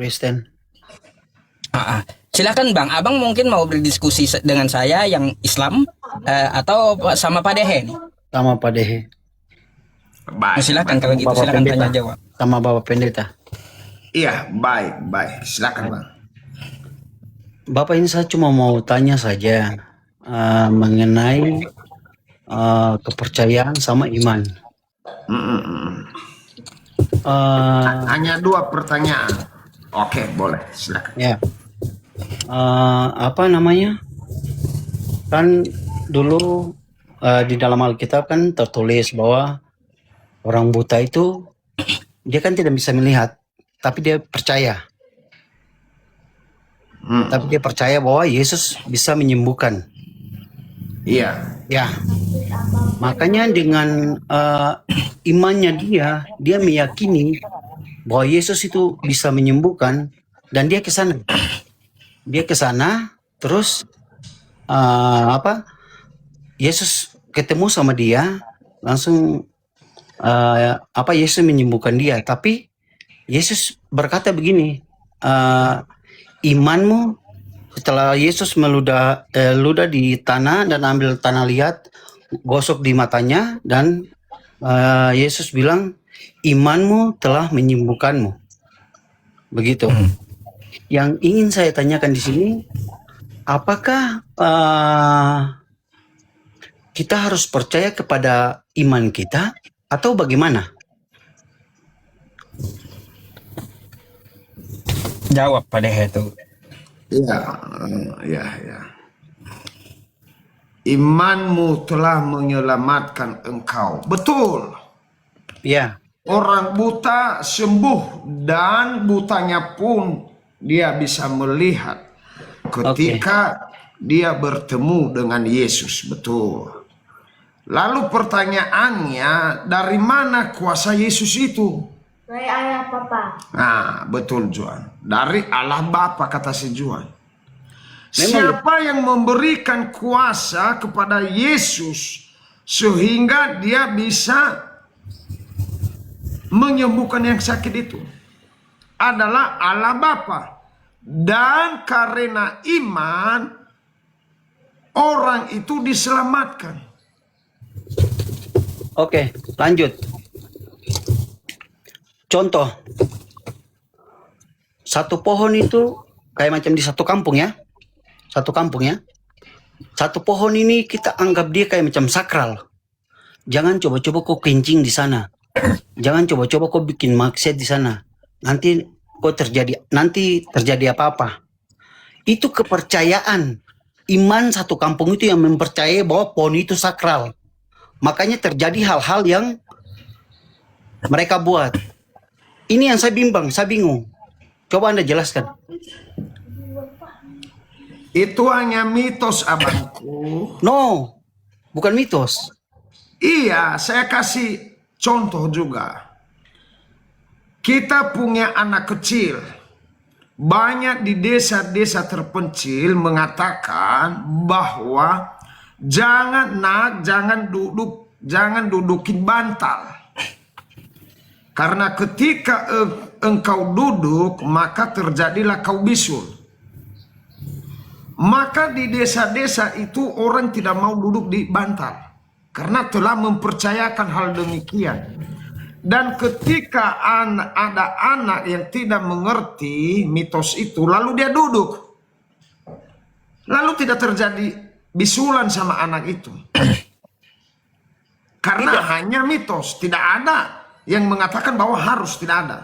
Kristen. Silakan Bang, Abang mungkin mau berdiskusi dengan saya yang Islam atau sama Pak Dehe nih? Sama Pak Dehe. Baik, silakan kalau gitu, Bapak silakan Pendeta. tanya jawab. Sama Bapak Pendeta. Iya, baik. Silakan Bang. Bapak, ini saya cuma mau tanya saja mengenai kepercayaan sama iman. Hanya 2 pertanyaan. Oke, boleh. Silakan. Ya. Apa namanya? Kan dulu di dalam Alkitab kan tertulis bahwa orang buta itu dia kan tidak bisa melihat, tapi dia percaya. Tapi dia percaya bahwa Yesus bisa menyembuhkan. Iya. Ya. Makanya dengan imannya dia meyakini bahwa Yesus itu bisa menyembuhkan, dan dia ke sana. Dia ke sana, terus Yesus ketemu sama dia, langsung Yesus menyembuhkan dia. Tapi Yesus berkata begini, imanmu, setelah Yesus ludah di tanah dan ambil tanah liat, gosok di matanya, dan Yesus bilang, imanmu telah menyembuhkanmu. Begitu. Yang ingin saya tanyakan di sini, apakah kita harus percaya kepada iman kita atau bagaimana? Jawab Pak Dehe tuh. Iya. Imanmu telah menyelamatkan engkau. Betul. Ya. Orang buta sembuh, dan butanya pun dia bisa melihat ketika dia bertemu dengan Yesus. Betul. Lalu pertanyaannya, dari mana kuasa Yesus itu? Dari Allah Bapa. Nah, betul Juan. Dari Allah Bapa, kata si Juan. Siapa yang memberikan kuasa kepada Yesus sehingga dia bisa menyembuhkan yang sakit itu? Adalah Allah Bapa. Dan karena iman, orang itu diselamatkan. Oke, lanjut. Contoh, satu pohon itu kayak macam di satu kampung ya. Satu pohon ini kita anggap dia kayak macam sakral. Jangan coba-coba kau kencing di sana. Jangan coba-coba kau bikin maksiat di sana. Nanti terjadi apa-apa. Itu kepercayaan. Iman satu kampung itu yang mempercayai bahwa pohon itu sakral. Makanya terjadi hal-hal yang mereka buat. Ini yang saya bingung. Coba Anda jelaskan. Itu hanya mitos, abangku. No, bukan mitos. Iya, saya kasih contoh juga. Kita punya anak kecil. Banyak di desa-desa terpencil mengatakan bahwa jangan dudukin bantal. Karena ketika engkau duduk, maka terjadilah kau bisul. Maka di desa-desa itu orang tidak mau duduk di bantal. Karena telah mempercayakan hal demikian. Dan ketika ada anak yang tidak mengerti mitos itu, lalu dia duduk. Lalu tidak terjadi bisulan sama anak itu. Karena hanya mitos, tidak ada yang mengatakan bahwa harus, tidak ada.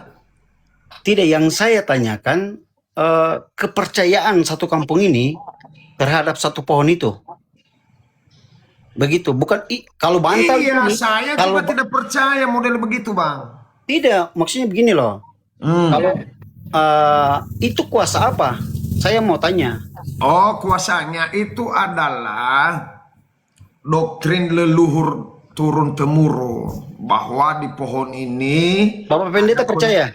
Tidak, yang saya tanyakan kepercayaan satu kampung ini terhadap satu pohon itu. Begitu, bukan kalau bantal. Iya, ini, saya juga tidak percaya model begitu, Bang. Tidak, maksudnya begini loh. Kalau itu kuasa apa? Saya mau tanya. Oh, kuasanya itu adalah doktrin leluhur turun temurun, bahwa di pohon ini. Bapak Pendeta percaya?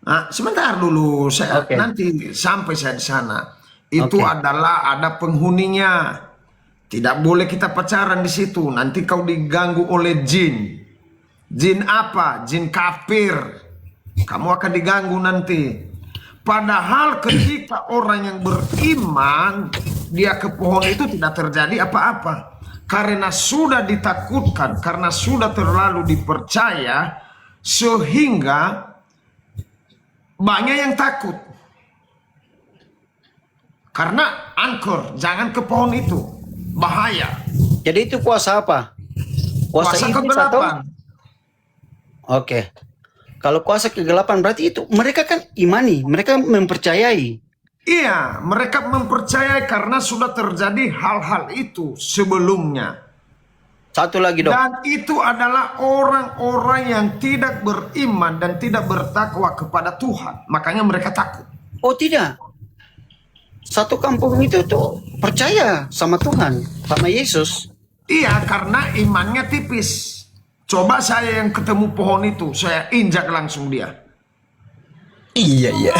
Nah, sebentar dulu, saya nanti sampai saya di sana. Itu adalah ada penghuninya. Tidak boleh kita pacaran di situ. Nanti kau diganggu oleh jin. Jin apa? Jin kafir. Kamu akan diganggu nanti. Padahal ketika orang yang beriman dia ke pohon itu tidak terjadi apa-apa. Karena sudah ditakutkan, karena sudah terlalu dipercaya, sehingga banyak yang takut. Karena angker, jangan ke pohon itu, bahaya. Jadi itu kuasa apa? Kuasa iblis atau? kegelapan. Oke. Kalau kuasa kegelapan berarti itu mereka kan imani, mereka mempercayai. Iya, mereka mempercayai karena sudah terjadi hal-hal itu sebelumnya. Satu lagi dok. Dan itu adalah orang-orang yang tidak beriman dan tidak bertakwa kepada Tuhan. Makanya mereka takut. Oh tidak. Satu kampung itu tuh percaya sama Tuhan, sama Yesus. Iya, karena imannya tipis. Coba saya yang ketemu pohon itu, saya injak langsung dia. Iya, iya.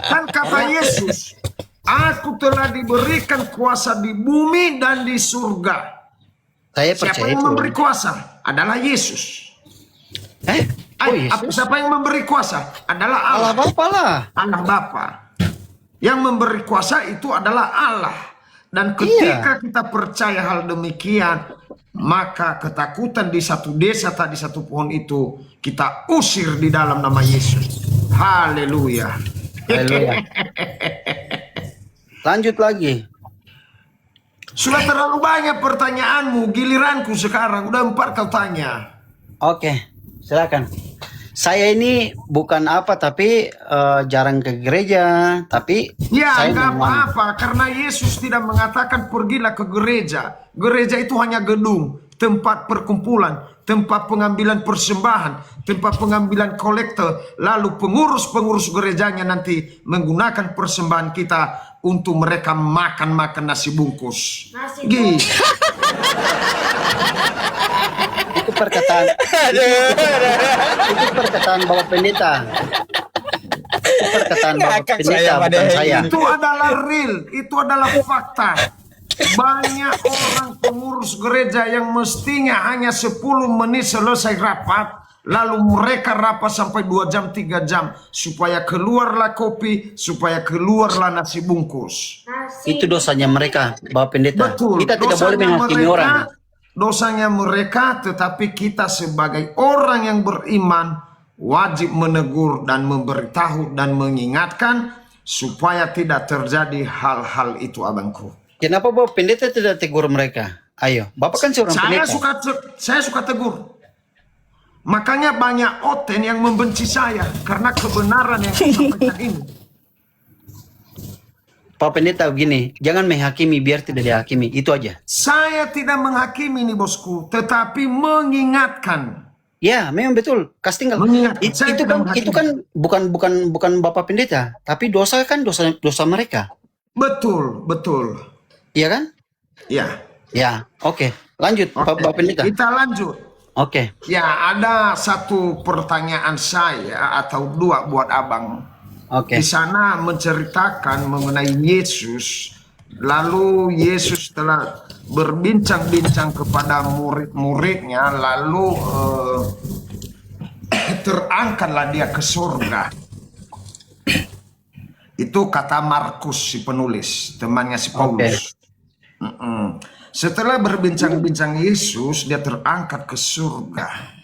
Kan kata Yesus, aku telah diberikan kuasa di bumi dan di surga. Saya Siapa percaya yang itu. memberi kuasa? Adalah Yesus. Oh Yesus. Siapa yang memberi kuasa? Adalah Allah. Allah Bapa lah. Allah Bapa. Yang memberi kuasa itu adalah Allah. Dan ketika kita percaya hal demikian, maka ketakutan di satu desa atau di satu pohon itu kita usir di dalam nama Yesus. Haleluya. Haleluya. Lanjut lagi. Sudah terlalu banyak pertanyaanmu, giliranku sekarang. Udah 4 kau tanya. Oke, silakan. Saya ini bukan apa tapi jarang ke gereja, tapi Ya, saya nggak memang apa-apa, karena Yesus tidak mengatakan pergilah ke gereja. Gereja itu hanya gedung, tempat perkumpulan, tempat pengambilan persembahan, tempat pengambilan kolektor. Lalu pengurus-pengurus gerejanya nanti menggunakan persembahan kita untuk mereka makan nasi bungkus. Gitu. itu perkataan itu perkataan Bapak Pendeta. Itu perkataan Bapak Ngakak Pendeta saya pada bukan hari saya. ini. Itu adalah real, itu adalah fakta. Banyak orang pengurus gereja yang mestinya hanya 10 menit selesai rapat, lalu mereka rapat sampai 2 jam, 3 jam, supaya keluarlah kopi, supaya keluarlah nasi bungkus. Itu dosanya mereka, Bapak Pendeta. Betul. Kita tidak boleh Dosanya menghakimi orang. Dosanya mereka, tetapi kita sebagai orang yang beriman wajib menegur dan memberitahu dan mengingatkan supaya tidak terjadi hal-hal itu, abangku. Kenapa Bapak Pendeta tidak tegur mereka? Ayo, Bapak kan seorang pendeta. Saya suka tegur. Makanya banyak oten yang membenci saya karena kebenaran yang saya sampaikan ini. Pak Pendeta begini, jangan menghakimi biar tidak dihakimi, itu aja. Saya tidak menghakimi nih bosku, tetapi mengingatkan. Ya, memang betul. Casting Mengingatkan. Saya itu tidak kan menghakimi. bukan Bapak Pendeta, tapi dosa kan dosa mereka. Betul. Iya kan? Ya. Ya, oke. Lanjut Oke, Bapak Pendeta. kita lanjut. Oke. Ya, ada satu pertanyaan saya atau 2 buat abang. Oke. Di sana menceritakan mengenai Yesus. Lalu Yesus telah berbincang-bincang kepada murid-muridnya. Lalu terangkatlah dia ke surga. Itu kata Markus si penulis, temannya si Paulus. Setelah berbincang-bincang Yesus, dia terangkat ke surga.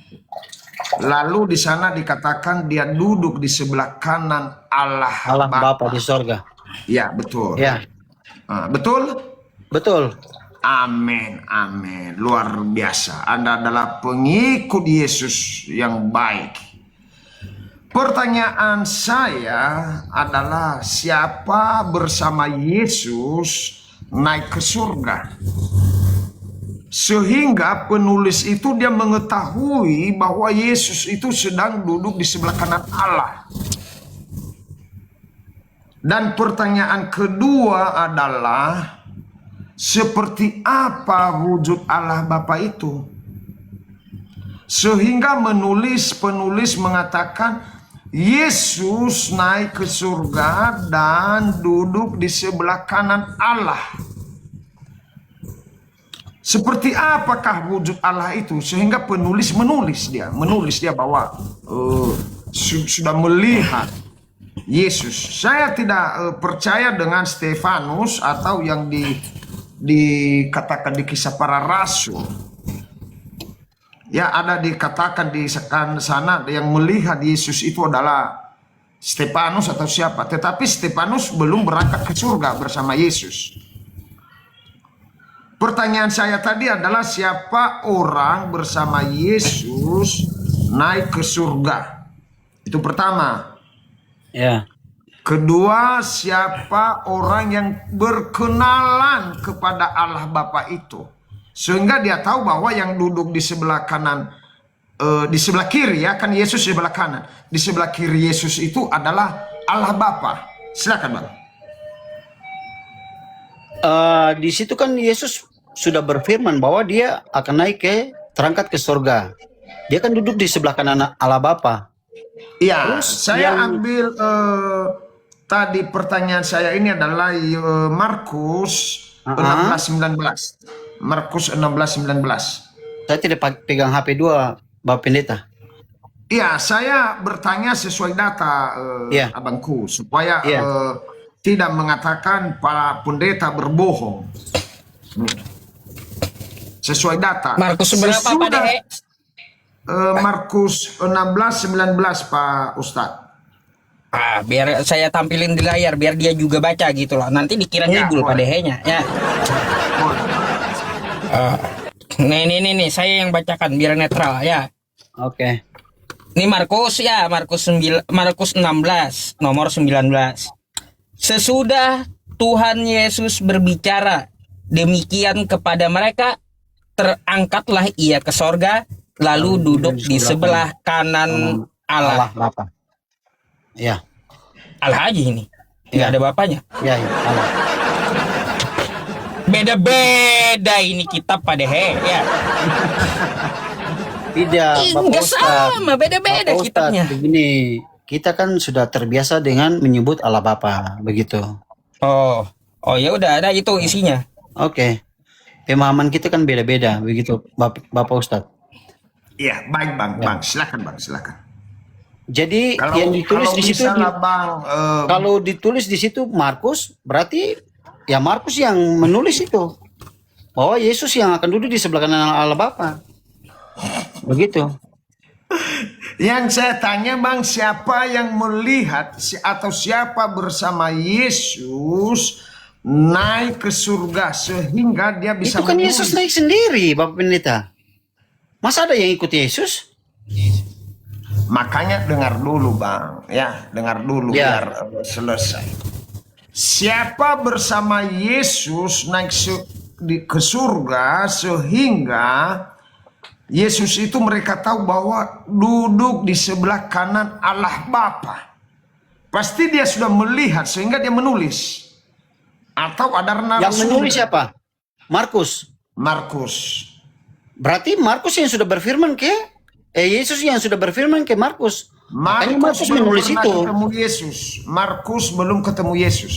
Lalu di sana dikatakan dia duduk di sebelah kanan Allah Bapa di sorga. Ya, betul. Ya, Betul? betul. Amin, amin. Luar biasa. Anda adalah pengikut Yesus yang baik. Pertanyaan saya adalah siapa bersama Yesus naik ke surga? Sehingga penulis itu dia mengetahui bahwa Yesus itu sedang duduk di sebelah kanan Allah. Dan pertanyaan kedua adalah seperti apa wujud Allah Bapa itu? Sehingga penulis mengatakan Yesus naik ke surga dan duduk di sebelah kanan Allah. Seperti apakah wujud Allah itu? Sehingga penulis menulis dia bahwa sudah melihat Yesus. Saya tidak percaya dengan Stefanus atau yang dikatakan di Kisah Para Rasul. Ya, ada dikatakan di sana yang melihat Yesus itu adalah Stefanus atau siapa. Tetapi Stefanus belum berangkat ke surga bersama Yesus. Pertanyaan saya tadi adalah siapa orang bersama Yesus naik ke surga? Itu pertama. Ya. Kedua, siapa orang yang berkenalan kepada Allah Bapa itu, sehingga dia tahu bahwa yang duduk di sebelah kanan, di sebelah kiri, ya kan Yesus di sebelah kanan, di sebelah kiri Yesus itu adalah Allah Bapa. Silakan Bang. Di situ kan Yesus sudah berfirman bahwa dia akan naik terangkat ke surga. Dia kan duduk di sebelah kanan Allah Bapa. Iya, saya ambil tadi pertanyaan saya ini adalah Markus 16:19. Markus 16:19. Saya tidak pegang HP 2, Bapak Pendeta. Iya, saya bertanya sesuai data abangku supaya tidak mengatakan para pendeta berbohong. Sesuai data. Markus berapa Pak Dehe? Markus 16:19 Pak Ustadz. Biar saya tampilin di layar biar dia juga baca gitu loh. Nanti dikira ngibul Pak Dehe-nya ya. Nih saya yang bacakan biar netral ya. Oke. Ini Markus ya, Markus 16 nomor 19. Sesudah Tuhan Yesus berbicara demikian kepada mereka, terangkatlah ia ke sorga, lalu duduk di sebelah kanan Allah Bapa. Ya. Allah aja ini. Nggak ada bapaknya. Ya, Allah. Beda-beda ini kitab Pak Dehe ya. Tidak, Bapak Enggak Ustadz. sama, beda-beda Bapak kitabnya. Ustadz, begini, kita kan sudah terbiasa dengan menyebut Allah Bapa, begitu. Oh ya udah ada itu isinya. Oke. Pemahaman kita kan beda-beda, begitu, Bapak Ustadz. Iya, baik Bang. Silakan Bang, silakan. Jadi yang ditulis di situ, Bang, kalau ditulis di situ Markus, berarti ya Markus yang menulis itu. Bahwa Yesus yang akan duduk di sebelah kanan Allah Bapa. Begitu. yang saya tanya Bang, siapa yang melihat atau siapa bersama Yesus naik ke surga sehingga dia bisa Itu kan menulis? Yesus naik sendiri, Bapak Pendeta. Masa ada yang ikut Yesus? Makanya dengar dulu Bang, ya dengar dulu Ya. biar selesai. Siapa bersama Yesus naik ke surga sehingga Yesus itu mereka tahu bahwa duduk di sebelah kanan Allah Bapa. Pasti dia sudah melihat sehingga dia menulis. Atau ada narasumber. Yang menulis siapa? Markus. Markus. Berarti Markus yang sudah berfirman Yesus yang sudah berfirman ke Markus. Makanya Markus belum menulis pernah itu. ketemu Yesus. Markus belum ketemu Yesus.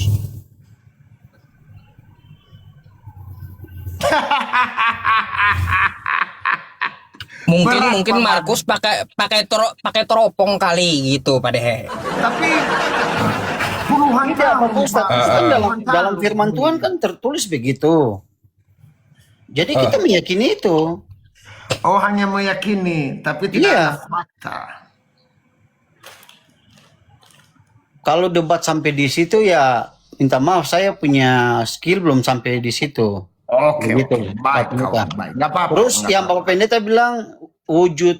Mungkin Markus pakai teropong kali gitu Pak Dehe. Tapi puluhan Tidak, tahun Bapak Ustadz. Pak. Kan Puluhan dalam tahun. firman Tuhan kan tertulis begitu. Jadi kita meyakini itu. Oh, hanya meyakini, tapi tidak Iya. ada fakta. Kalau debat sampai di situ ya minta maaf, saya punya skill belum sampai di situ. Oke, Begitu, oke. Pak Baik, Pendeta. kawan, baik. Nggak apa-apa. Terus nggak yang apa-apa. Bapak Pendeta bilang wujud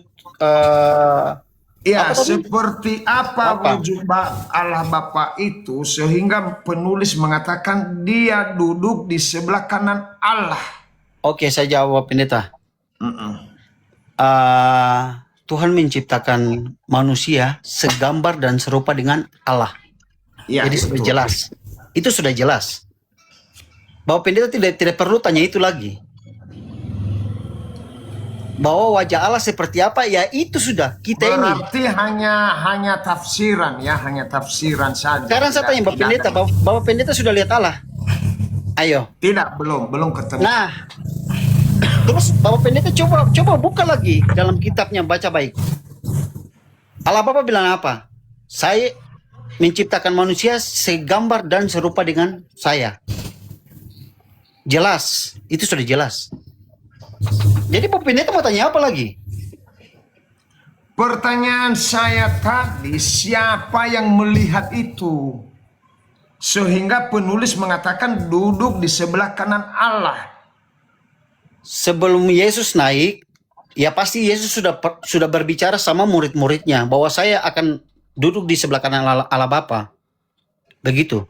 Ya, apa tadi? seperti apa wujud Allah Bapa itu sehingga penulis mengatakan dia duduk di sebelah kanan Allah. Oke, saya jawab Pendeta. Tuhan menciptakan manusia segambar dan serupa dengan Allah. Ya, Jadi sudah betul. jelas. Itu sudah jelas. Bapak Pendeta tidak perlu tanya itu lagi. Bahwa wajah Allah seperti apa, ya itu sudah kita ini. Berarti hanya tafsiran ya, hanya tafsiran saja. Sekarang saya tanya Bapak Pendeta, Bapak Pendeta sudah lihat Allah? Ayo. Tidak, belum ketemu. Nah, terus Bapak Pendeta coba buka lagi dalam kitabnya, baca baik. Allah Bapa bilang apa? Saya menciptakan manusia segambar dan serupa dengan saya. Jelas, itu sudah jelas. Jadi Bapak Pendeta mau tanya apa lagi? Pertanyaan saya tadi, siapa yang melihat itu? Sehingga penulis mengatakan duduk di sebelah kanan Allah. Sebelum Yesus naik, ya pasti Yesus sudah berbicara sama murid-muridnya bahwa saya akan duduk di sebelah kanan Allah Bapa. Begitu.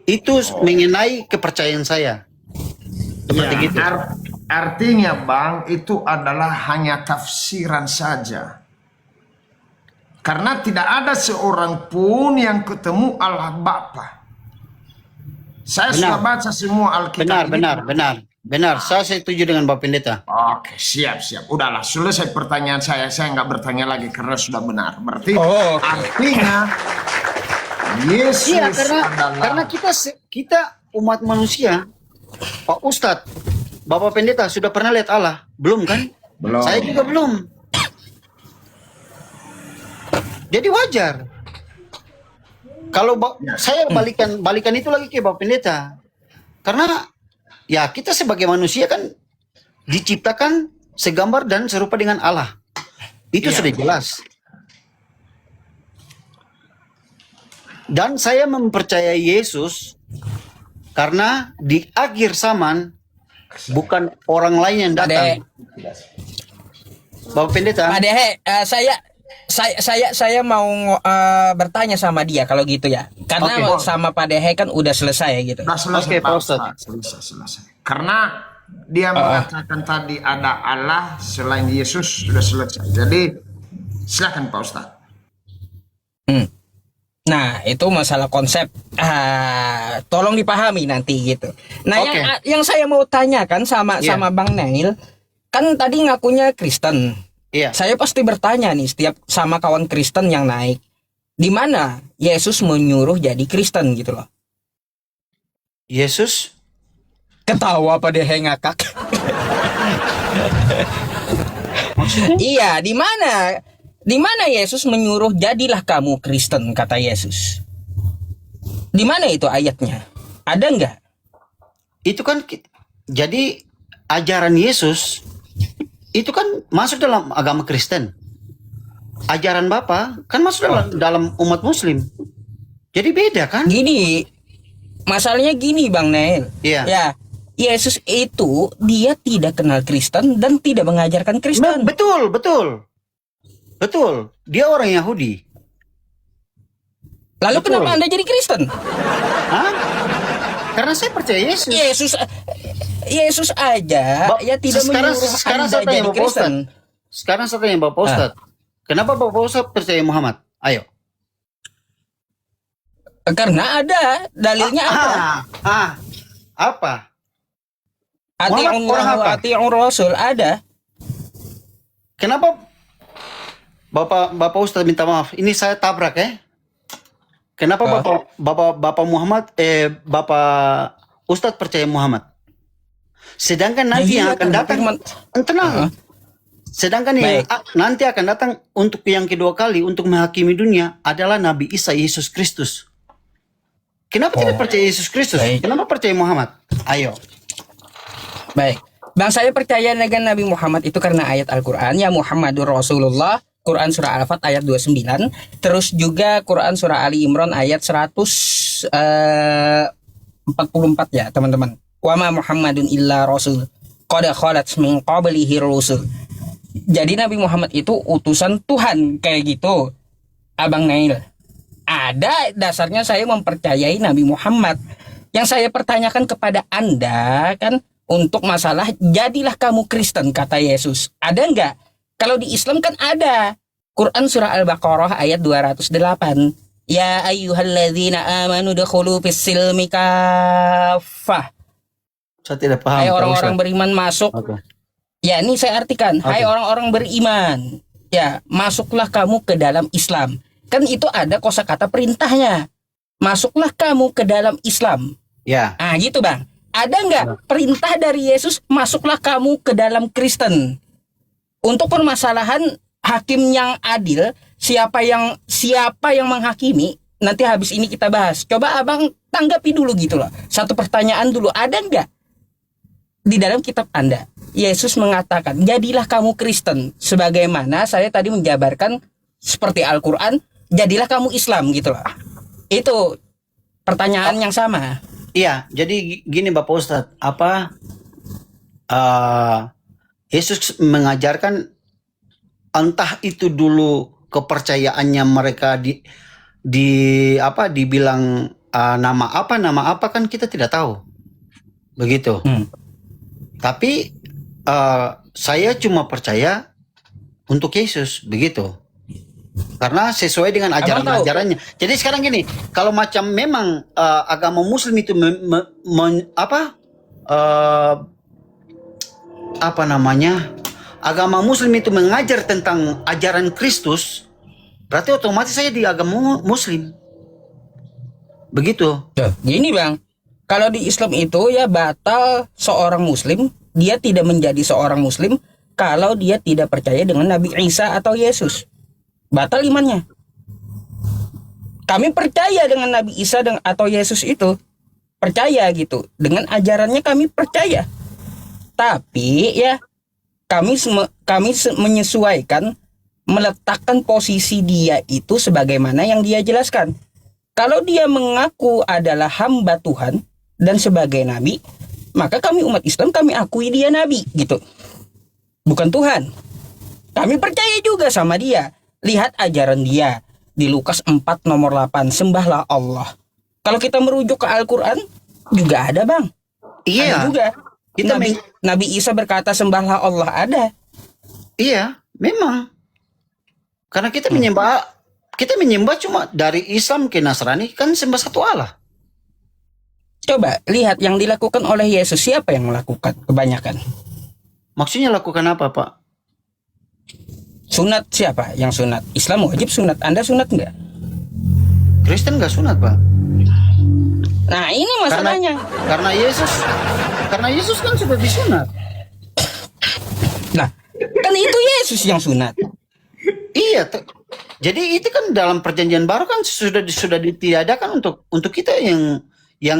Itu mengenai kepercayaan saya. Seperti Ya, gitu. artinya Bang, itu adalah hanya tafsiran saja. Karena tidak ada seorang pun yang ketemu Allah Bapa. Saya Benar. sudah baca semua Alkitab ini. Benar. Saya setuju dengan Bapak Pendeta. Oke, siap. Udahlah, selesai pertanyaan saya. Saya nggak bertanya lagi karena sudah benar. Berarti artinya Yesus Iya, adalah... karena kita umat manusia, Pak Ustadz, Bapak Pendeta sudah pernah lihat Allah? Belum kan? Belum. Saya juga belum. Jadi wajar. Kalau saya balikan itu lagi ke Bapak Pendeta. Karena ya kita sebagai manusia kan diciptakan segambar dan serupa dengan Allah. Itu sudah jelas. Dan saya mempercayai Yesus karena di akhir zaman bukan orang lain yang datang. Bapak Pendeta. Pak Dehe, saya mau bertanya sama dia kalau gitu ya. Karena Oke. sama Pak Dehe kan udah selesai gitu. Sudah selesai, Oke, Pak Pak Ustadz. Ustadz. Selesai. Karena dia mengatakan tadi ada Allah selain Yesus, sudah selesai. Jadi silakan Pak Ustadz. Nah, itu masalah konsep. Tolong dipahami nanti gitu. Nah, Oke. yang saya mau tanyakan sama Bang Nail, kan tadi ngakunya Kristen. Iya. Saya pasti bertanya nih setiap sama kawan Kristen yang naik, di mana Yesus menyuruh jadi Kristen gitu loh. Yesus Ketawa Pak Dehe ngakak. Iya, di mana? Di mana Yesus menyuruh jadilah kamu Kristen, kata Yesus? Di mana itu ayatnya? Ada nggak? itu kan jadi ajaran Yesus itu kan masuk dalam agama Kristen. Ajaran Bapa kan masuk dalam umat Muslim. Jadi beda kan? Gini, masalahnya gini Bang Nail. Iya. Ya, Yesus itu dia tidak kenal Kristen dan tidak mengajarkan Kristen. Betul. Dia orang Yahudi. Lalu betul. kenapa Anda jadi Kristen? Hah? Karena saya percaya Yesus. Yesus aja ya tidak menyuruh sekarang Anda saya tanya jadi Bapak Kristen. Ustadz. Sekarang saya tanya Bapak Ustadz. Kenapa Bapak Ustadz percaya Muhammad? Ayo. Karena ada, dalilnya ada. Apa? Hati Muhammad orang apa? hati yang Rasul ada. Kenapa Bapak Ustadz minta maaf? Ini saya tabrak ya. Kenapa Bapak Muhammad Bapak Ustadz percaya Muhammad? Sedangkan nanti yang akan datang tenang. Sedangkan yang nanti akan datang untuk yang kedua kali untuk menghakimi dunia adalah Nabi Isa Yesus Kristus. Kenapa tidak percaya Yesus Kristus? Kenapa percaya Muhammad? Ayo. Baik. Bang, saya percaya dengan Nabi Muhammad itu karena ayat Al-Quran, ya Muhammadur Rasulullah, Quran surah Al-Fat ayat 29, terus juga Quran surah Ali Imran ayat 144 ya teman-teman. Wa ma Muhammadun illa rasul qad khalat min qablihi rusul. Jadi Nabi Muhammad itu utusan Tuhan kayak gitu. Abang Nail. Ada dasarnya saya mempercayai Nabi Muhammad. Yang saya pertanyakan kepada Anda kan untuk masalah jadilah kamu Kristen kata Yesus. Ada enggak? Kalau di Islam kan ada. Quran surah Al-Baqarah ayat 208. Ya ayyuhalladzina amanu dukhulu fis-silmi kaffah. Saya tidak paham. Hai orang-orang beriman masuk. Ya, ini saya artikan. Hai orang-orang beriman. Ya, masuklah kamu ke dalam Islam. Kan itu ada kosakata perintahnya. Masuklah kamu ke dalam Islam. Ya. Ah, gitu Bang. Ada nggak perintah dari Yesus masuklah kamu ke dalam Kristen? Untuk permasalahan hakim yang adil, siapa yang menghakimi? Nanti habis ini kita bahas. Coba abang tanggapi dulu gitu loh. Satu pertanyaan dulu, ada nggak di dalam kitab Anda Yesus mengatakan, jadilah kamu Kristen, sebagaimana saya tadi menjabarkan seperti Al-Quran, jadilah kamu Islam gitu loh. Itu pertanyaan yang sama. Iya, jadi gini Bapak Ustadz, Yesus mengajarkan, entah itu dulu kepercayaannya mereka dibilang nama apa kan kita tidak tahu, begitu. Tapi saya cuma percaya untuk Yesus, begitu. Karena sesuai dengan ajaran-ajarannya. Jadi sekarang gini, kalau macam memang agama Muslim itu agama Muslim itu mengajar tentang ajaran Kristus, berarti otomatis saya di agama Muslim. Begitu. Gini bang, kalau di Islam itu ya batal seorang Muslim, dia tidak menjadi seorang Muslim kalau dia tidak percaya dengan Nabi Isa atau Yesus. Batal imannya. Kami percaya dengan Nabi Isa atau Yesus itu, percaya gitu, dengan ajarannya kami percaya. Tapi ya kami menyesuaikan, meletakkan posisi dia itu sebagaimana yang dia jelaskan. Kalau dia mengaku adalah hamba Tuhan dan sebagai nabi, maka kami umat Islam kami akui dia nabi gitu. Bukan Tuhan. Kami percaya juga sama dia. Lihat ajaran dia di Lukas 4 nomor 8, sembahlah Allah. Kalau kita merujuk ke Al-Qur'an juga ada, Bang. Iya. Ada juga. Nabi Isa berkata sembahlah Allah, ada. Iya, memang. Karena kita menyembah cuma dari Islam ke Nasrani kan sembah satu Allah. Coba lihat yang dilakukan oleh Yesus, siapa yang melakukan kebanyakan? Maksudnya lakukan apa, Pak? Sunat siapa yang sunat? Islam wajib sunat. Anda sunat enggak? Kristen nggak sunat, Pak. Nah ini masalahnya. Karena Yesus kan sudah disunat. Nah kan itu Yesus yang sunat. Iya, jadi itu kan dalam perjanjian baru kan sudah ditiadakan untuk kita yang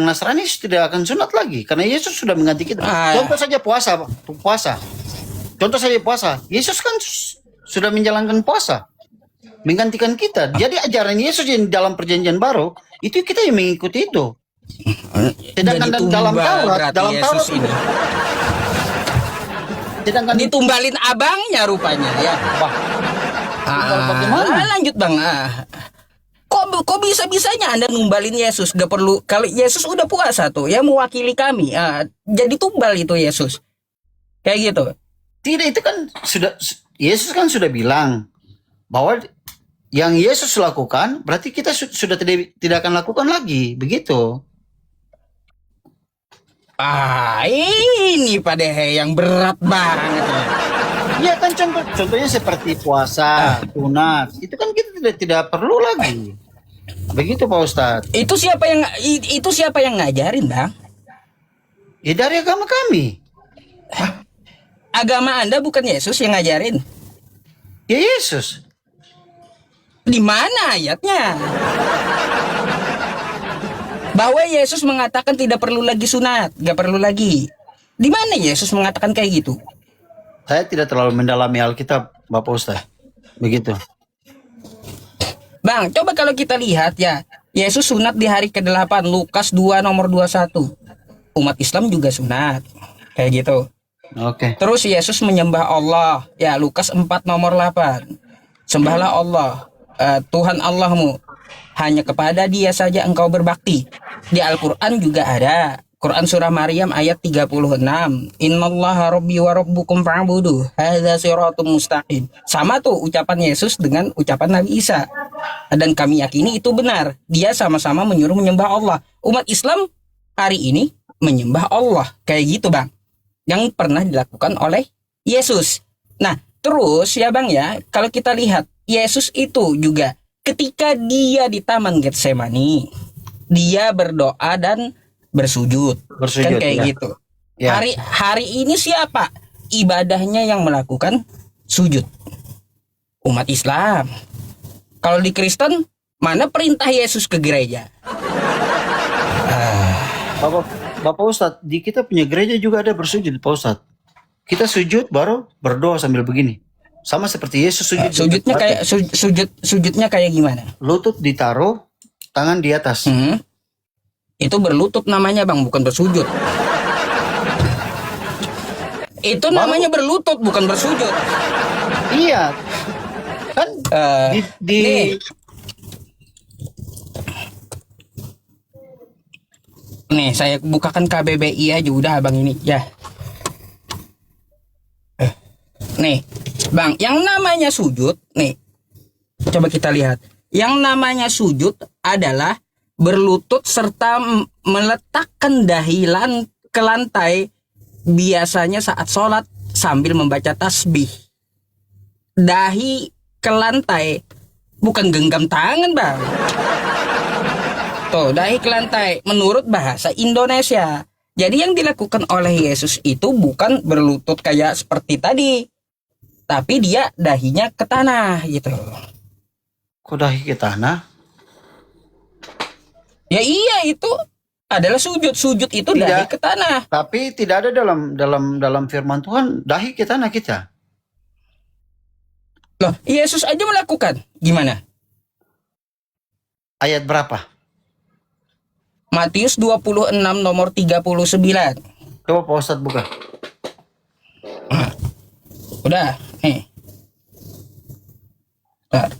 Nasrani tidak akan sunat lagi karena Yesus sudah mengganti kita. Contoh saja puasa. Yesus kan sudah menjalankan puasa, menggantikan kita. Jadi ajaran Yesus yang dalam perjanjian baru itu kita yang mengikuti itu. Sedangkan dalam Taurat ini. Sedangkan ditumbalin abangnya rupanya ya. Wah. Lanjut Bang. Kok bisa-bisanya Anda numbalin Yesus? Gak perlu, kalau Yesus udah puasa tuh ya mewakili kami. Jadi tumbal itu Yesus. Kayak gitu. Tidak, itu kan Yesus kan sudah bilang bahwa yang Yesus lakukan berarti kita sudah tidak akan lakukan lagi, begitu. Ini pada yang berat banget. Iya kan contohnya seperti puasa, sunat, itu kan kita tidak perlu lagi. Begitu Pak Ustadz. Itu siapa yang ngajarin, Bang? Ya dari agama kami. Agama Anda bukan Yesus yang ngajarin? Ya Yesus. Di mana ayatnya? Bahwa Yesus mengatakan tidak perlu lagi sunat, gak perlu lagi. Di mana Yesus mengatakan kayak gitu? Saya tidak terlalu mendalami Alkitab, Bapak Ustaz. Begitu. Bang, coba kalau kita lihat ya, Yesus sunat di hari ke-8, Lukas 2 nomor 21. Umat Islam juga sunat. Kayak gitu. Oke. Terus Yesus menyembah Allah, ya Lukas 4 nomor 8. Sembahlah Allah, Tuhan Allahmu. Hanya kepada Dia saja engkau berbakti. Di Al-Qur'an juga ada. Quran surah Maryam ayat 36. Innallaha rabbi wa rabbukum fa'budu. Hadza siratum mustaqim. Sama tuh ucapan Yesus dengan ucapan Nabi Isa. Dan kami yakini itu benar. Dia sama-sama menyuruh menyembah Allah. Umat Islam hari ini menyembah Allah. Kayak gitu, Bang. Yang pernah dilakukan oleh Yesus. Nah, terus ya Bang ya, kalau kita lihat Yesus itu juga ketika dia di Taman Getsemani, dia berdoa dan bersujud kan kayak ya. gitu. Ya. Hari ini siapa ibadahnya yang melakukan sujud? Umat Islam. Kalau di Kristen, mana perintah Yesus ke gereja? Bapak Ustadz, di kita punya gereja juga ada bersujud, Pak Ustadz. Kita sujud baru berdoa sambil begini. Sama seperti Yesus sujud. Sujudnya kayak gimana? Lutut ditaruh, tangan di atas. Itu berlutut namanya, Bang, bukan bersujud. Itu namanya berlutut, bukan bersujud. Iya. Kan Nih. Nih, saya bukakan KBBI aja udah, Bang, ini ya. Nih, Bang, yang namanya sujud, nih. Coba kita lihat. Yang namanya sujud adalah berlutut serta meletakkan dahi ke lantai, biasanya saat sholat sambil membaca tasbih. Dahi ke lantai, bukan genggam tangan, Bang. Tuh, dahi ke lantai menurut bahasa Indonesia. Jadi yang dilakukan oleh Yesus itu bukan berlutut kayak seperti tadi, tapi dia dahinya ke tanah gitu. Kok dahi ke tanah? Ya iya, itu adalah sujud. Sujud itu dahi ke tanah. Tapi tidak ada dalam firman Tuhan dahi ke tanah kita. Loh, Yesus aja melakukan. Gimana? Ayat berapa? Matius 26 nomor 39. Coba Pak Ustadz buka. Udah, nih. Bentar.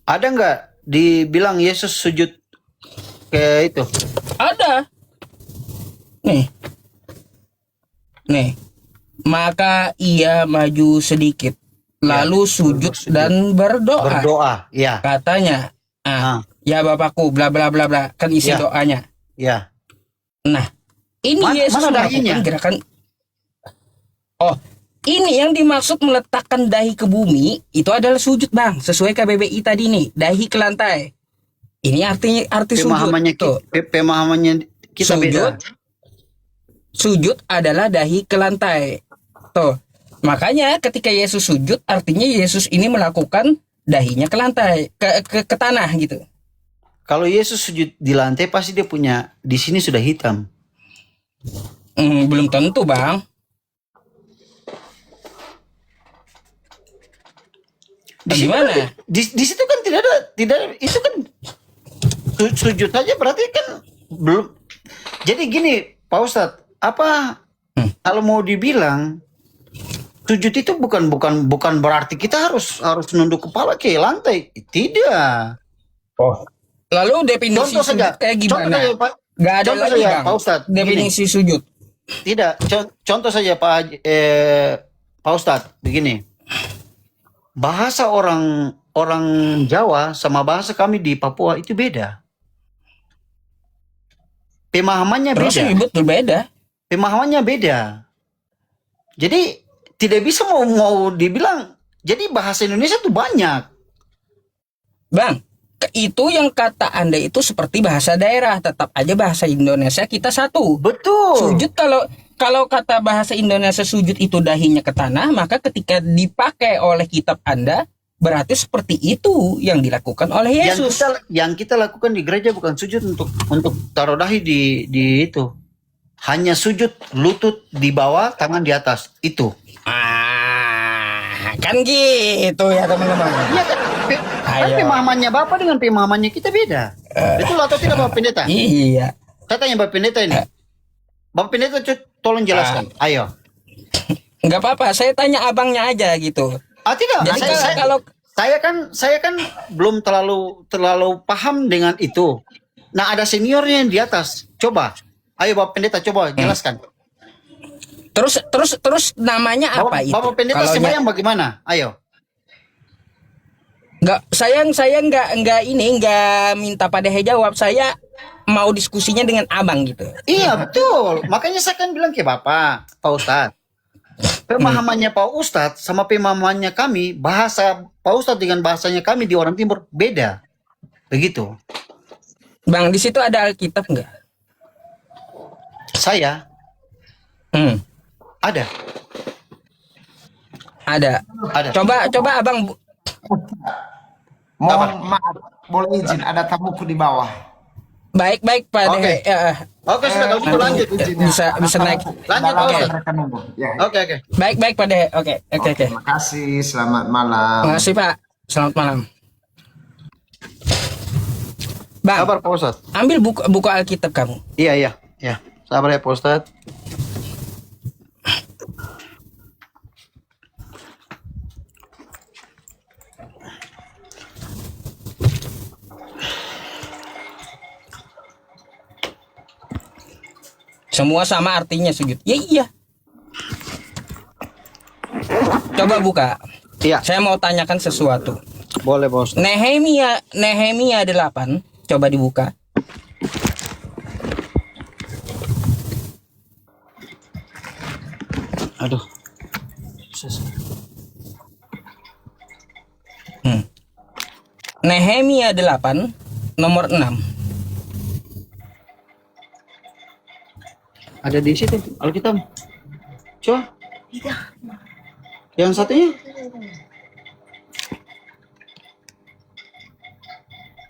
Ada nggak dibilang Yesus sujud kayak itu? Ada. Nih. Maka ia maju sedikit, lalu sujud dan berdoa. Berdoa, ya. Katanya, ya Bapakku, bla bla bla bla, kan isi doanya. Ya. Nah, ini Yesus mana melakukan dahinya? gerakan. Oh, ini yang dimaksud meletakkan dahi ke bumi itu adalah sujud, Bang. Sesuai KBBI tadi nih, dahi ke lantai. Ini arti Pemahamannya sujud. pemahamannya kita beda. Sujud adalah dahi ke lantai. Tuh. Makanya ketika Yesus sujud, artinya Yesus ini melakukan dahinya ke lantai, ke tanah gitu. Kalau Yesus sujud di lantai pasti dia punya di sini sudah hitam. Belum tentu, Bang. Gimana? Di situ kan tidak ada itu kan sujud saja berarti kan belum. Jadi gini, Pak Ustadz, kalau mau dibilang sujud itu bukan berarti kita harus nunduk kepala ke lantai. Tidak. Oh. Lalu definisi Contoh saja, sujud kayak gimana? Contoh saja, Pak. Gak ada Contoh lagi, saja, Bang. Pak Ustadz. Definisi sujud. Tidak. Contoh saja Pak Ustadz, begini. Bahasa orang Jawa sama bahasa kami di Papua itu beda. Pemahamannya Terus beda. betul beda. Pemahamannya beda. Jadi tidak bisa mau dibilang. Jadi bahasa Indonesia tuh banyak. Bang, itu yang kata Anda itu seperti bahasa daerah, tetap aja bahasa Indonesia kita satu. Betul. Sujud kalau kata bahasa Indonesia sujud itu dahinya ke tanah, maka ketika dipakai oleh kitab Anda berarti seperti itu yang dilakukan oleh Yesus. Yang kita lakukan di gereja bukan sujud untuk taruh dahi di itu. Hanya sujud lutut di bawah, tangan di atas. Itu. Kan gitu ya teman-teman. Iya kan? Kan pemahamannya Bapak dengan pemahamannya kita beda. Betul atau tidak Bapak Pendeta? Iya. Saya tanya Bapak Pendeta ini. Bapak Pendeta tolong jelaskan. Ayo. Enggak apa-apa, saya tanya abangnya aja gitu. Tidak. Jadi saya kan belum terlalu paham dengan itu. Nah, ada seniornya yang di atas. Coba. Ayo Bapak Pendeta coba jelaskan. Terus namanya apa itu? Bapak Pendeta sembahyang bagaimana? Ayo. Saya nggak minta Pak Dehe jawab. Saya mau diskusinya dengan abang gitu. Iya betul. Makanya saya kan bilang ke Bapak Ustadz. Pemahamannya Pak Ustadz sama pemahamannya kami, bahasa Pak Ustadz dengan bahasanya kami di orang Timur beda. Begitu. Bang, di situ ada Alkitab nggak? Saya. Ada. Ada. Coba abang Mohon maaf, boleh izin ada tamuku di bawah. Baik Pak Oke. Dehe. Oke, sudah kalau gitu lanjut. Bisa naik. Lanjut, Dalam Oke. mereka nunggu. Ya. Oke. Baik Pak Dehe. Oke. Terima kasih, selamat malam. Terima kasih Pak. Selamat malam. Bang, Sabar Pak Ustadz. ambil buku Alkitab kamu. Iya. Sabar ya Pak Ustadz. Semua sama artinya sujud. Ya iya. Coba buka. Iya, Saya mau tanyakan sesuatu. boleh Pak Ustadz. Nehemia 8. Coba dibuka. Aduh. Nehemia 8 nomor 6. Ada di situ Alkitab. Coba. Yang satunya?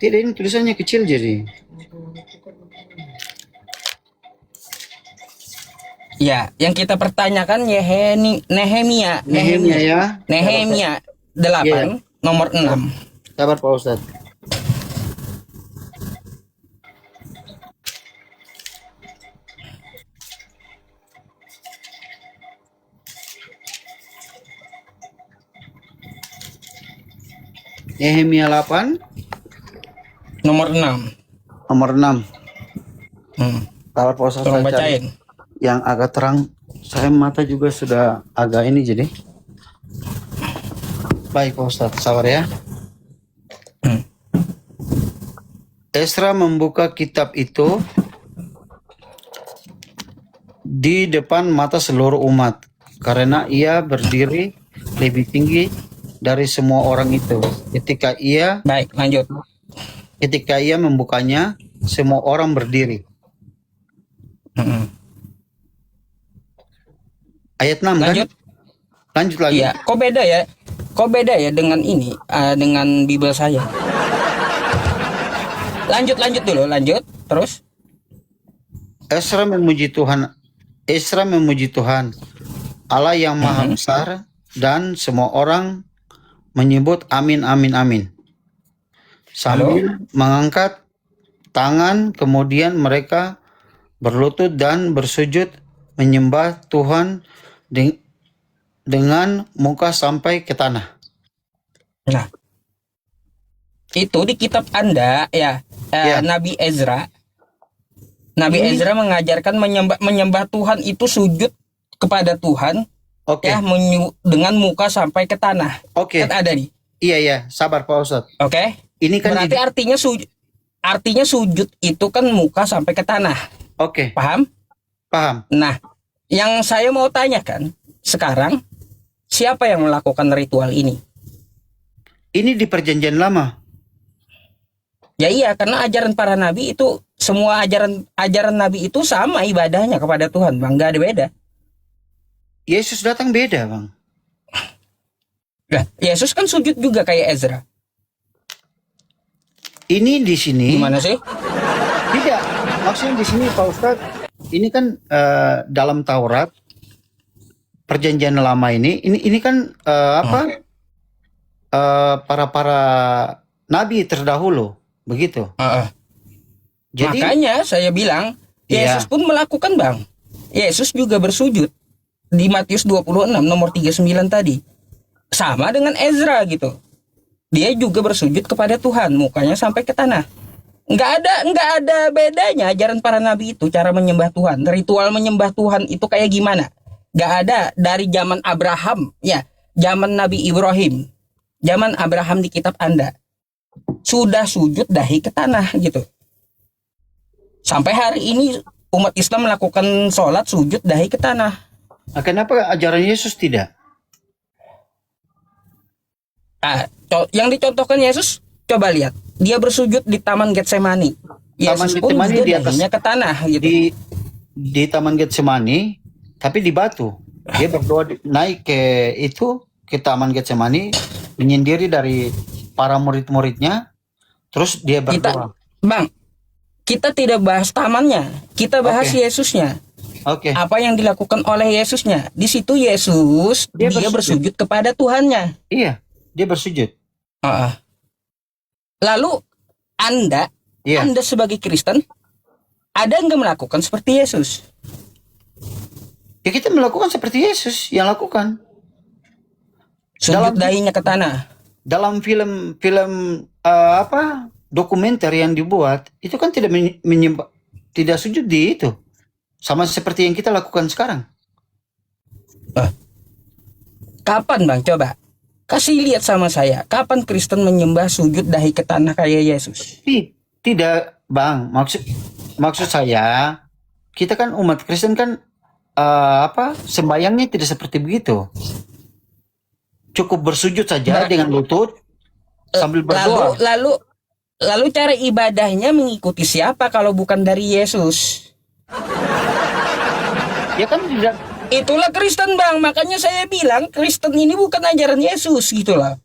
Tidak, ini tulisannya kecil jadi. Ya, yang kita pertanyakan Nehemia Ya. Nehemia 8 nomor 6. Sabar Pak Ustadz. Nehemia 8 Nomor 6. nomor 6. Sabar Pak Ustadz. Tolong saya cari bacain. yang agak terang. Saya mata juga sudah agak ini jadi. Baik Pak Ustadz, sabar ya. Esra membuka kitab itu di depan mata seluruh umat karena ia berdiri lebih tinggi dari semua orang itu. Baik, lanjut. Ketika ia membukanya, semua orang berdiri. Ayat 6 Lanjut. kan? Lanjut lagi. Iya, kok beda ya dengan ini, dengan Bible saya. Lanjut dulu, lanjut. Terus? Esra memuji Tuhan, Allah yang Maha Besar, dan semua orang menyebut amin, amin, amin. Sambil mengangkat tangan, kemudian mereka berlutut dan bersujud menyembah Tuhan dengan muka sampai ke tanah. Nah, itu di kitab Anda ya, Nabi Ezra. Ezra mengajarkan menyembah Tuhan itu sujud kepada Tuhan, Oke. ya, dengan muka sampai ke tanah. Oke. Kan ada nih. Iya, sabar Pak Ustadz. Oke. Ini kan Berarti artinya sujud itu kan muka sampai ke tanah. Oke, Paham? paham. Nah, yang saya mau tanyakan sekarang, siapa yang melakukan ritual ini? Ini di perjanjian lama. Ya iya, karena ajaran para nabi itu, semua ajaran nabi itu sama ibadahnya kepada Tuhan, Bang. Nggak ada beda. Yesus datang beda, Bang. Nah, Yesus kan sujud juga kayak Ezra. Ini di sini. Gimana sih? Tidak. Maksudnya di sini Pak Ustadz, ini kan dalam Taurat perjanjian lama ini kan para nabi terdahulu, begitu. Jadi Makanya saya bilang Yesus pun melakukan, Bang. Yesus juga bersujud di Matius 26 nomor 39 tadi. Sama dengan Ezra gitu. Dia juga bersujud kepada Tuhan, mukanya sampai ke tanah. Nggak ada bedanya ajaran para nabi itu, cara menyembah Tuhan. Ritual menyembah Tuhan itu kayak gimana? Nggak ada dari zaman Abraham, ya, zaman Nabi Ibrahim, zaman Abraham di kitab Anda. Sudah sujud dahi ke tanah gitu. Sampai hari ini umat Islam melakukan sholat sujud dahi ke tanah. kenapa ajaran Yesus tidak? Nah, yang dicontohkan Yesus, coba lihat. Dia bersujud di Taman Getsemani. Yesus pun Getsemani juga di atas, dahinya ke tanah gitu. Di Taman Getsemani, tapi di batu. Dia berdoa naik ke itu ke Taman Getsemani, menyendiri dari para murid-muridnya, terus dia berdoa. Bang, kita tidak bahas tamannya, kita bahas Oke. Yesusnya. Oke. Apa yang dilakukan oleh Yesusnya? Di situ Yesus Dia dia bersujud. bersujud kepada Tuhannya. Iya, dia bersujud. Ah. Lalu Anda Iya. sebagai Kristen, ada nggak melakukan seperti Yesus? Ya kita melakukan seperti Yesus yang lakukan. Sujud dahinya ke tanah. Dalam film dokumenter yang dibuat itu kan tidak menyembah, tidak sujud di itu, sama seperti yang kita lakukan sekarang. Kapan Bang? Coba kasih lihat sama saya. Kapan Kristen menyembah sujud dahi ke tanah kayak Yesus? Tidak, Bang. Maksud saya, kita kan umat Kristen kan sembayangnya tidak seperti begitu. Cukup bersujud saja dengan lutut sambil berdoa. Lalu cara ibadahnya mengikuti siapa kalau bukan dari Yesus? Ya kan tidak. Itulah Kristen Bang. Makanya saya bilang Kristen ini bukan ajaran Yesus gitulah.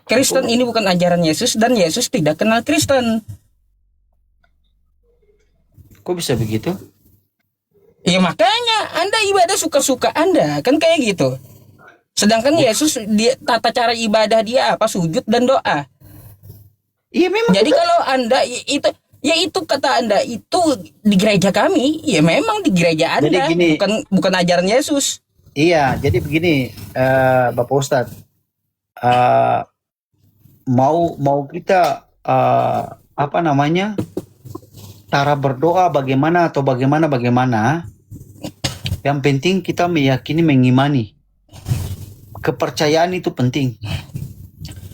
Kristen ini bukan ajaran Yesus dan Yesus tidak kenal Kristen. Kok bisa begitu? Ya makanya Anda ibadah suka-suka Anda, kan kayak gitu. Sedangkan Yesus tata cara ibadah dia apa? Sujud dan doa. Iya memang. Jadi kalau Anda itu kata Anda itu di gereja kami, ya memang di gereja Anda, gini, bukan ajaran Yesus. Iya, jadi begini, Bapak Ustadz, mau kita cara berdoa bagaimana atau bagaimana, yang penting kita meyakini, mengimani. Kepercayaan itu penting.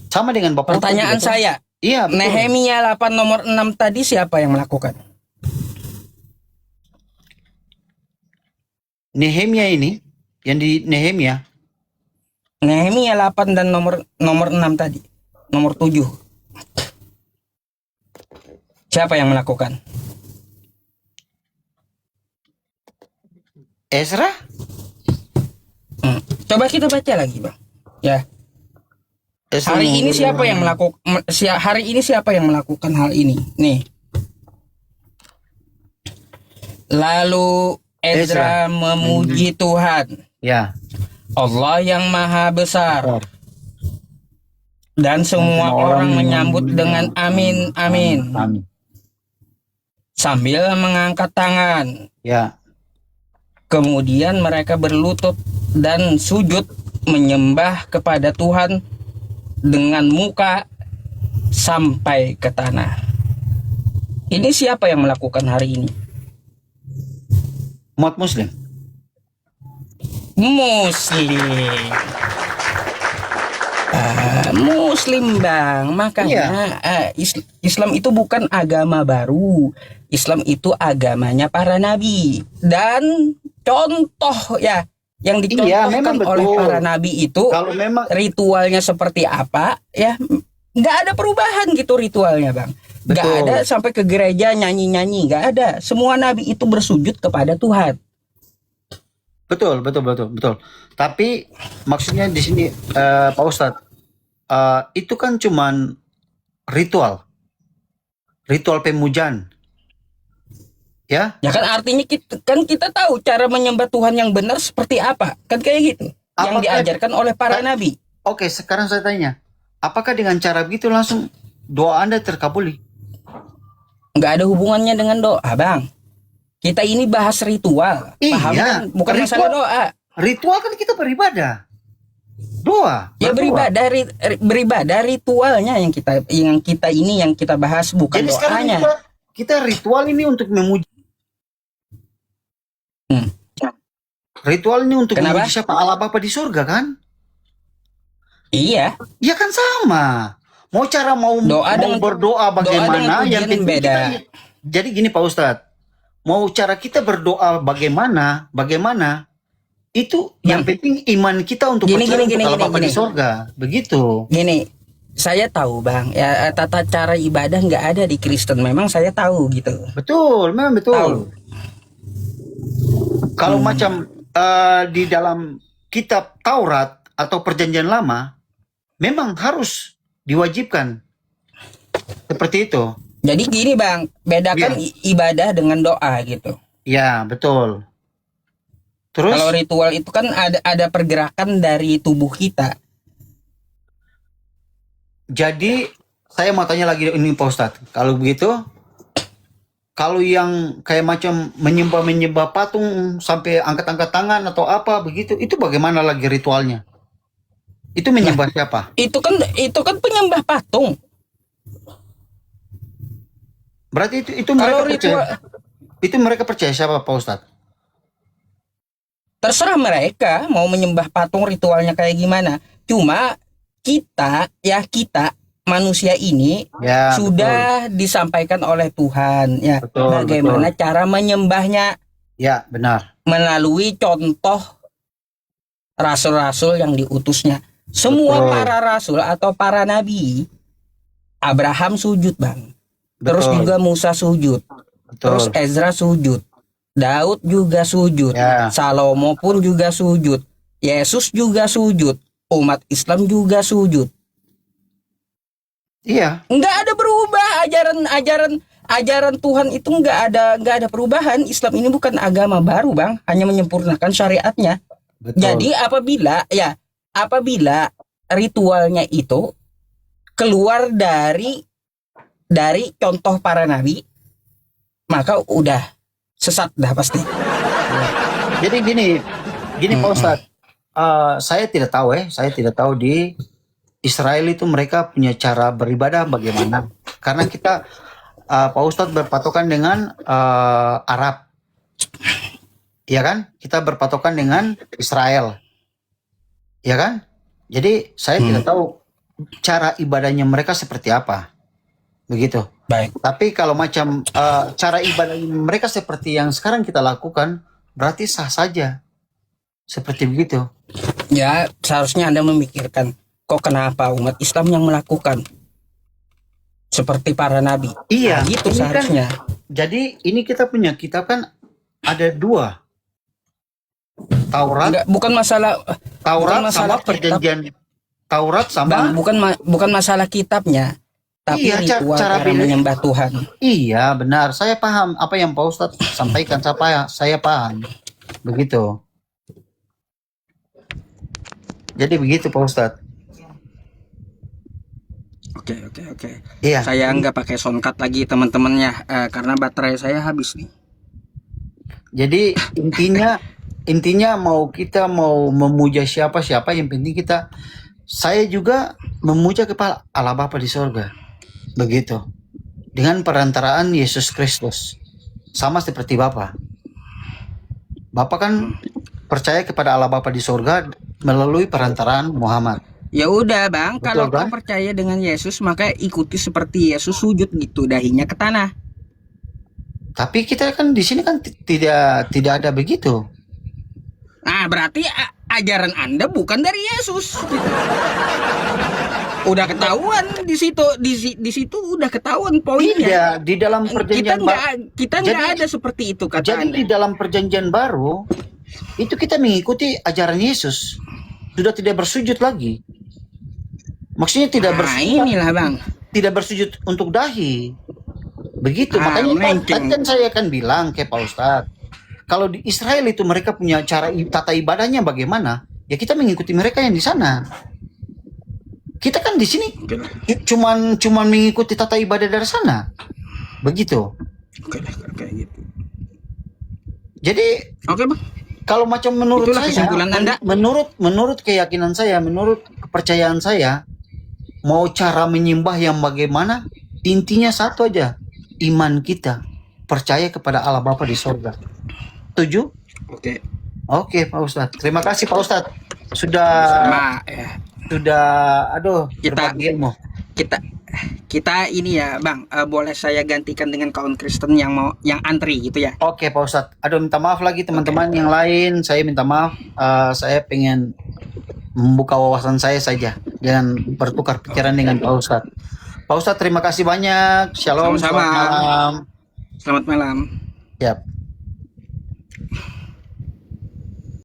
Sama dengan Bapak Pertanyaan Ustadz, saya, iya, betul. Nehemia 8 nomor 6 tadi siapa yang melakukan? Nehemia ini, yang di Nehemia 8 dan nomor 6 tadi, nomor 7. Siapa yang melakukan? Ezra? Coba kita baca lagi, Bang. Ya. Ezra Hari ini siapa yang melakukan hal ini? Nih. Lalu Ezra memuji Tuhan. Ya. Allah yang Maha Besar. Dan semua orang menyambut dengan amin, amin. Sambil mengangkat tangan. Ya. Kemudian mereka berlutut dan sujud menyembah kepada Tuhan dengan muka sampai ke tanah. Ini siapa yang melakukan hari ini? Umat Muslim. Muslim Bang. Makanya Islam itu bukan agama baru. Islam itu agamanya para nabi. Dan contoh ya yang dicontohkan oleh para nabi itu, kalau memang ritualnya seperti apa ya, nggak ada perubahan gitu ritualnya Bang. Nggak ada sampai ke gereja nyanyi-nyanyi, nggak ada. Semua nabi itu bersujud kepada Tuhan. Betul. Tapi maksudnya di sini Pak Ustadz, itu kan cuman ritual pemujaan. Ya kan artinya kita tahu cara menyembah Tuhan yang benar seperti apa, kan kayak gitu. Yang diajarkan oleh para nabi. Oke, sekarang saya tanya, apakah dengan cara begitu langsung doa Anda terkabuli? Nggak ada hubungannya dengan doa, Bang. Kita ini bahas ritual, paham kan? Bukan ritual, masalah doa. Ritual kan kita beribadah, doa. Ya beribadah ritualnya yang kita bahas, bukan jadi doanya. Sekarang kita ritual ini untuk memuji. Ritual ini untuk memuji siapa? Allah Bapa di surga kan? Iya. Ya kan sama. Mau berdoa bagaimana yang penting beda. Jadi gini Pak Ustadz, mau cara kita berdoa bagaimana itu yang penting iman kita untuk percaya untuk Allah Bapa di surga. Begitu. Gini, saya tahu Bang, ya tata cara ibadah nggak ada di Kristen. Memang saya tahu gitu. Betul, memang betul. Tahu. Kalau macam di dalam kitab Taurat atau perjanjian lama memang harus diwajibkan seperti itu. Jadi gini Bang, bedakan ibadah dengan doa gitu. Ya, betul. Terus Kalau ritual itu kan ada pergerakan dari tubuh kita. jadi saya mau tanya lagi ini Pak Ustadz. Kalau begitu, kalau yang kayak macam menyembah patung sampai angkat-angkat tangan atau apa begitu, itu bagaimana lagi ritualnya? Itu menyembah siapa? Itu kan penyembah patung. Berarti itu Kalau mereka percaya. Itu mereka percaya siapa Pak Ustadz? Terserah mereka mau menyembah patung, ritualnya kayak gimana. Cuma kita manusia ini Ya, sudah disampaikan oleh Tuhan ya, Betul, bagaimana cara menyembahnya ya benar. melalui contoh rasul-rasul yang diutusnya. Semua Betul. para rasul atau para nabi, Abraham sujud Bang. Terus Betul. juga Musa sujud. Terus Betul. Ezra sujud. Daud juga sujud. Ya. Salomo pun juga sujud. Yesus juga sujud. Umat Islam juga sujud. Iya, Nggak ada berubah ajaran Tuhan itu nggak ada perubahan. Islam ini bukan agama baru Bang, hanya menyempurnakan syariatnya. betul. Jadi apabila ritualnya itu keluar dari contoh para nabi, maka udah sesat dah pasti. Jadi gini Pak Ustadz. Saya tidak tahu di Israel itu mereka punya cara beribadah bagaimana. Karena kita Pak Ustadz berpatokan dengan Arab. Ya kan? Kita berpatokan dengan Israel. Ya kan? Jadi saya tidak tahu cara ibadahnya mereka seperti apa. Begitu. Baik. Tapi kalau macam cara ibadah mereka seperti yang sekarang kita lakukan, berarti sah saja. Seperti begitu. Ya, seharusnya Anda memikirkan, kok kenapa umat Islam yang melakukan seperti para nabi? Iya, Nah, gitu ini kan- seharusnya. Jadi ini kita punya kitab kan ada dua. Taurat, Enggak, bukan masalah Taurat bukan masalah sama perjanjian. Taurat Bang, sama bukan masalah kitabnya, tapi Iya, ritual cara cara menyembah Tuhan. iya benar. Saya paham apa yang Pak Ustadz sampaikan. Saya paham. Begitu. Jadi begitu Pak Ustadz. Oke. Iya. Saya nggak pakai soundcard lagi teman-temannya, karena baterai saya habis nih. Jadi intinya mau kita mau memuja siapa yang penting saya juga memuja kepada Allah Bapa di sorga. Begitu. Dengan perantaraan Yesus Kristus. Sama seperti Bapa. Bapa kan percaya kepada Allah Bapa di sorga melalui perantaraan Muhammad. Ya udah Bang, Betul, kalau Bang. kau percaya dengan Yesus maka ikuti seperti Yesus sujud gitu, dahinya ke tanah. Tapi kita kan di sini kan tidak ada begitu. Nah, berarti ajaran Anda bukan dari Yesus. Udah ketahuan di situ udah ketahuan poinnya. Tidak, di dalam perjanjian Kita nggak ada seperti itu kata Jadi Anda. di dalam perjanjian baru itu kita mengikuti ajaran Yesus. Sudah tidak bersujud lagi. Maksudnya Nah, inilah Bang. tidak bersujud untuk dahi. Begitu. Makanya melenceng. tadi kan saya akan bilang ke Pak Ustadz, kalau di Israel itu mereka punya cara tata ibadahnya bagaimana, ya kita mengikuti mereka yang di sana. Kita kan di sini cuman mengikuti tata ibadah dari sana. Begitu. Oke gitu. Jadi Oke Bang. kalau macam menurut Itulah saya, kesimpulan Anda. menurut keyakinan saya, menurut kepercayaan saya, mau cara menyembah yang bagaimana, intinya satu aja, iman kita percaya kepada Allah Bapa di sorga. Setuju? Oke. Oke Pak Ustadz. Terima kasih Pak Ustadz sudah Sama ya. berbagi ilmu. Kita ini ya Bang, boleh saya gantikan dengan kawan Kristen yang antri gitu ya. Oke Pak Ustadz. Minta maaf lagi teman-teman yang lain. Saya minta maaf. Saya pengen membuka wawasan saya saja dan bertukar pikiran dengan Pak Ustadz. Pak Ustadz terima kasih banyak. Shalom. Sama-sama. Selamat malam. Selamat malam. Siap.